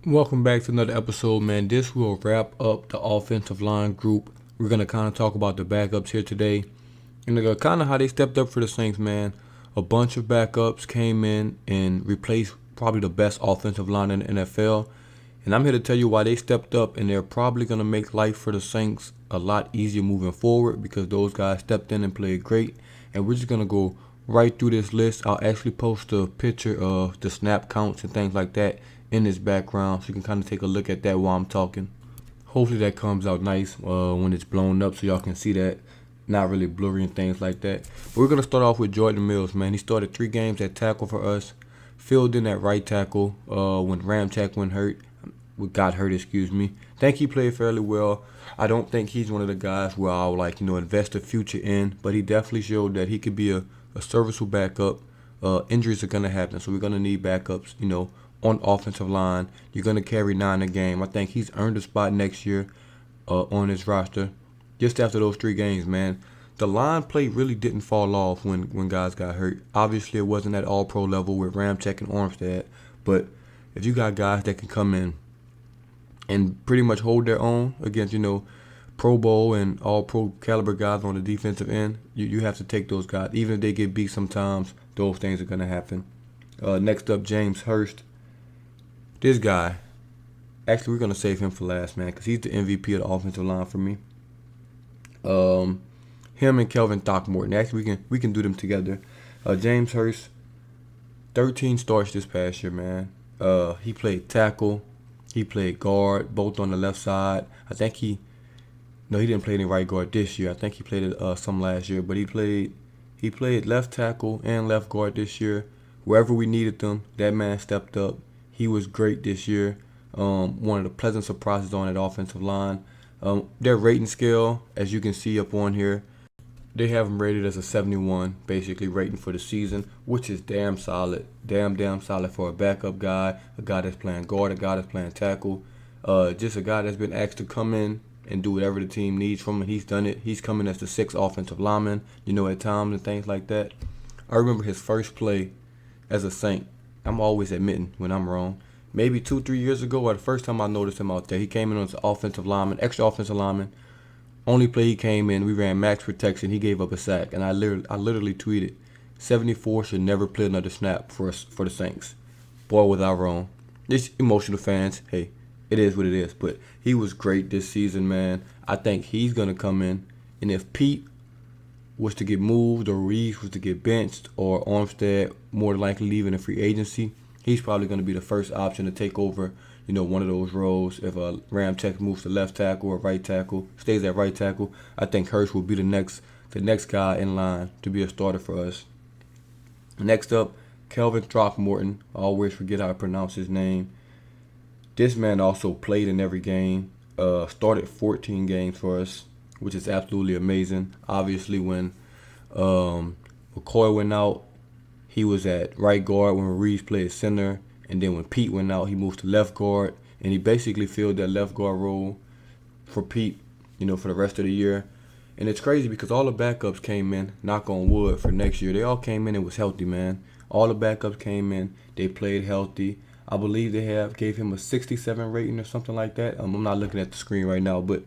Welcome back to another episode, man. This will wrap up the offensive line group. We're going to kind of talk about the backups here today and kind of how they stepped up for the Saints, man. A bunch of backups came in and replaced probably the best offensive line in the NFL. And I'm here to tell you why they stepped up, and they're probably going to make life for the Saints a lot easier moving forward because those guys stepped in and played great. And we're just going to go right through this list. I'll actually post a picture of the snap counts and things like that in this background so you can kind of take a look at that while I'm talking. Hopefully that comes out nice when it's blown up so y'all can see that. Not really blurry and things like that. But we're going to start off with Jordan Mills, man. He started 3 games at tackle for us. Filled in at right tackle when Ramchak got hurt, excuse me. Think he played fairly well. I don't think he's one of the guys where I'll invest a future in, but he definitely showed that he could be a serviceable backup. Injuries are going to happen, so we're going to need backups, on offensive line. You're going to carry 9 a game. I think he's earned a spot next year on his roster. Just after those 3 games, man, the line play really didn't fall off when guys got hurt. Obviously, it wasn't at all-pro level with Ramchek and Armstead, but if you got guys that can come in and pretty much hold their own against, Pro Bowl and all-pro caliber guys on the defensive end, you have to take those guys. Even if they get beat sometimes, those things are going to happen. Next up, James Hurst. This guy, actually, we're going to save him for last, man, because he's the MVP of the offensive line for me. Him and Kelvin Morton. Actually, we can do them together. James Hurst, 13 starts this past year, man. He played tackle. He played guard, both on the left side. I think he didn't play any right guard this year. I think he played it some last year, but he played left tackle and left guard this year. Wherever we needed them, that man stepped up. He was great this year. One of the pleasant surprises on that offensive line. Their rating scale, as you can see up on here, they have him rated as a 71, basically rating for the season, which is damn solid. Damn solid for a backup guy, a guy that's playing guard, a guy that's playing tackle. Just a guy that's been asked to come in and do whatever the team needs from him. He's done it. He's coming as the 6th offensive lineman, at times and things like that. I remember his first play as a Saint. I'm always admitting when I'm wrong. Maybe 2-3 years ago, or the first time I noticed him out there, he came in as an offensive lineman, extra offensive lineman. Only play he came in, we ran max protection. He gave up a sack, and I literally tweeted, 74 should never play another snap for the Saints. Boy, was I wrong. This emotional fans, hey, it is what it is. But he was great this season, man. I think he's gonna come in, and if Pete was to get moved, or Reeves was to get benched, or Armstead more than likely leaving in free agency, he's probably going to be the first option to take over, one of those roles. If Ramchek moves to left tackle or right tackle, stays at right tackle, I think Hurst will be the next guy in line to be a starter for us. Next up, Kelvin Morton. I always forget how to pronounce his name. This man also played in every game, started 14 games for us, which is absolutely amazing. Obviously, when McCoy went out, he was at right guard when Reeves played center. And then when Pete went out, he moved to left guard. And he basically filled that left guard role for Pete, for the rest of the year. And it's crazy because all the backups came in, knock on wood, for next year. They all came in and was healthy, man. All the backups came in. They played healthy. I believe they gave him a 67 rating or something like that. I'm not looking at the screen right now, but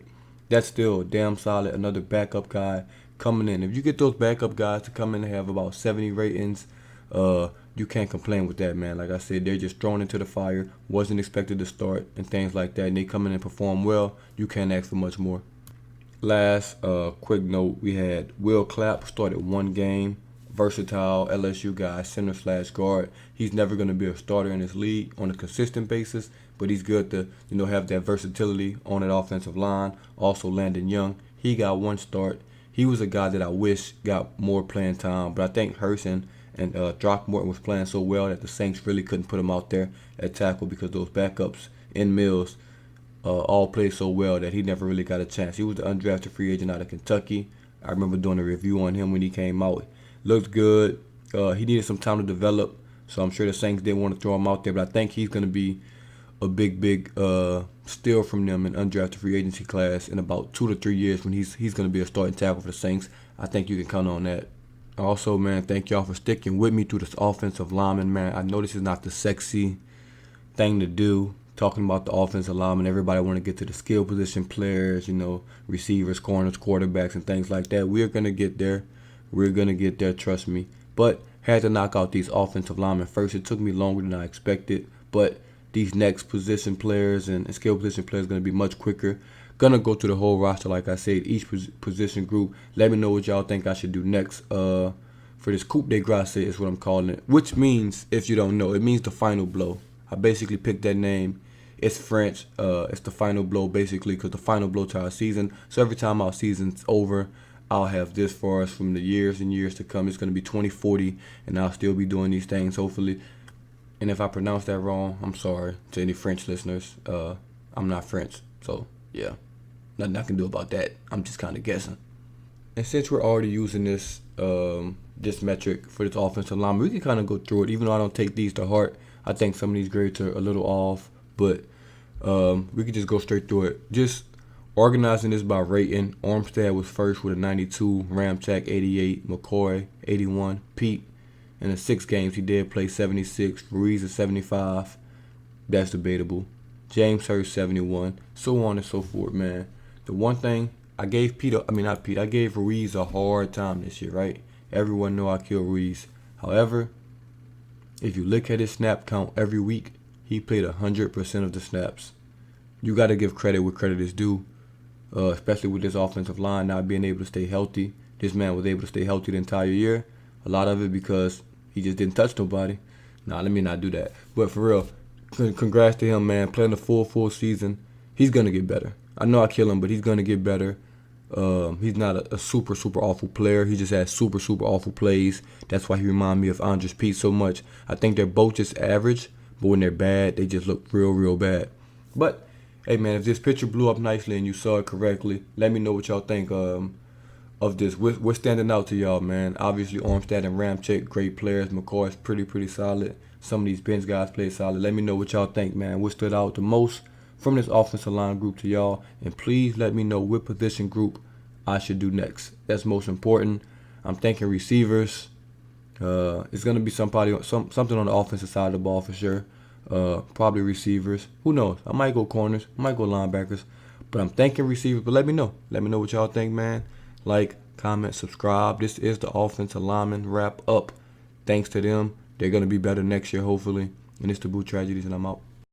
that's still damn solid. Another backup guy coming in. If you get those backup guys to come in and have about 70 ratings, you can't complain with that, man. Like I said, they're just thrown into the fire. Wasn't expected to start and things like that. And they come in and perform well. You can't ask for much more. Last quick note, we had Will Clapp, started 1 game. Versatile LSU guy, center/guard. He's never going to be a starter in this league on a consistent basis, but he's good to have that versatility on that offensive line. Also, Landon Young, he got 1 start. He was a guy that I wish got more playing time, but I think Hurst and Morton was playing so well that the Saints really couldn't put him out there at tackle because those backups in Mills all played so well that he never really got a chance. He was the undrafted free agent out of Kentucky. I remember doing a review on him when he came out. Looked good. He needed some time to develop, so I'm sure the Saints didn't want to throw him out there, but I think he's going to be a big steal from them in undrafted free agency class in about 2 to 3 years when he's going to be a starting tackle for the Saints. I think you can count on that. Also, man, thank y'all for sticking with me through this offensive lineman, man. I know this is not the sexy thing to do, talking about the offensive linemen. Everybody want to get to the skill position players, receivers, corners, quarterbacks, and things like that. We're going to get there. We're going to get there, trust me. But had to knock out these offensive linemen first. It took me longer than I expected. But these next position players and skill position players are going to be much quicker. Gonna go through the whole roster, like I said, each position group. Let me know what y'all think I should do next. For this Coup De Grâce is what I'm calling it. Which means, if you don't know, it means the final blow. I basically picked that name. It's French. It's the final blow, basically, because the final blow to our season. So every time our season's over, I'll have this for us from the years and years to come. It's going to be 2040, and I'll still be doing these things, hopefully. And if I pronounce that wrong, I'm sorry to any French listeners. I'm not French, so yeah. Nothing I can do about that. I'm just kind of guessing. And since we're already using this this metric for this offensive line, we can kind of go through it. Even though I don't take these to heart, I think some of these grades are a little off. But we could just go straight through it. Just organizing this by rating. Armstead was first with a 92. Ramchak 88. McCoy 81. Pete in the 6 games he did play 76. Ruiz is 75. That's debatable. James Hurst 71. So on and so forth, man. The one thing I gave I gave Ruiz a hard time this year, right? Everyone know I kill Ruiz. However, if you look at his snap count every week, he played 100% of the snaps. You got to give credit where credit is due, especially with this offensive line not being able to stay healthy. This man was able to stay healthy the entire year. A lot of it because he just didn't touch nobody. Nah, let me not do that. But for real, congrats to him, man. Playing the full season. He's going to get better. I know I kill him, but he's going to get better. He's not a super awful player. He just has super awful plays. That's why he reminds me of Andres Pete so much. I think they're both just average, but when they're bad, they just look real bad. But, hey, man, if this picture blew up nicely and you saw it correctly, let me know what y'all think of this. We're standing out to y'all, man. Obviously, Armstead and Ramchak, great players. McCoy is pretty solid. Some of these bench guys play solid. Let me know what y'all think, man. What stood out the most from this offensive line group to y'all, and please let me know what position group I should do next. That's most important. I'm thinking receivers. It's gonna be something on the offensive side of the ball for sure. Probably receivers. Who knows? I might go corners. I might go linebackers. But I'm thinking receivers. But let me know. Let me know what y'all think, man. Like, comment, subscribe. This is the offensive lineman wrap up. Thanks to them, they're gonna be better next year, hopefully. And it's the Boo Tragedies, and I'm out.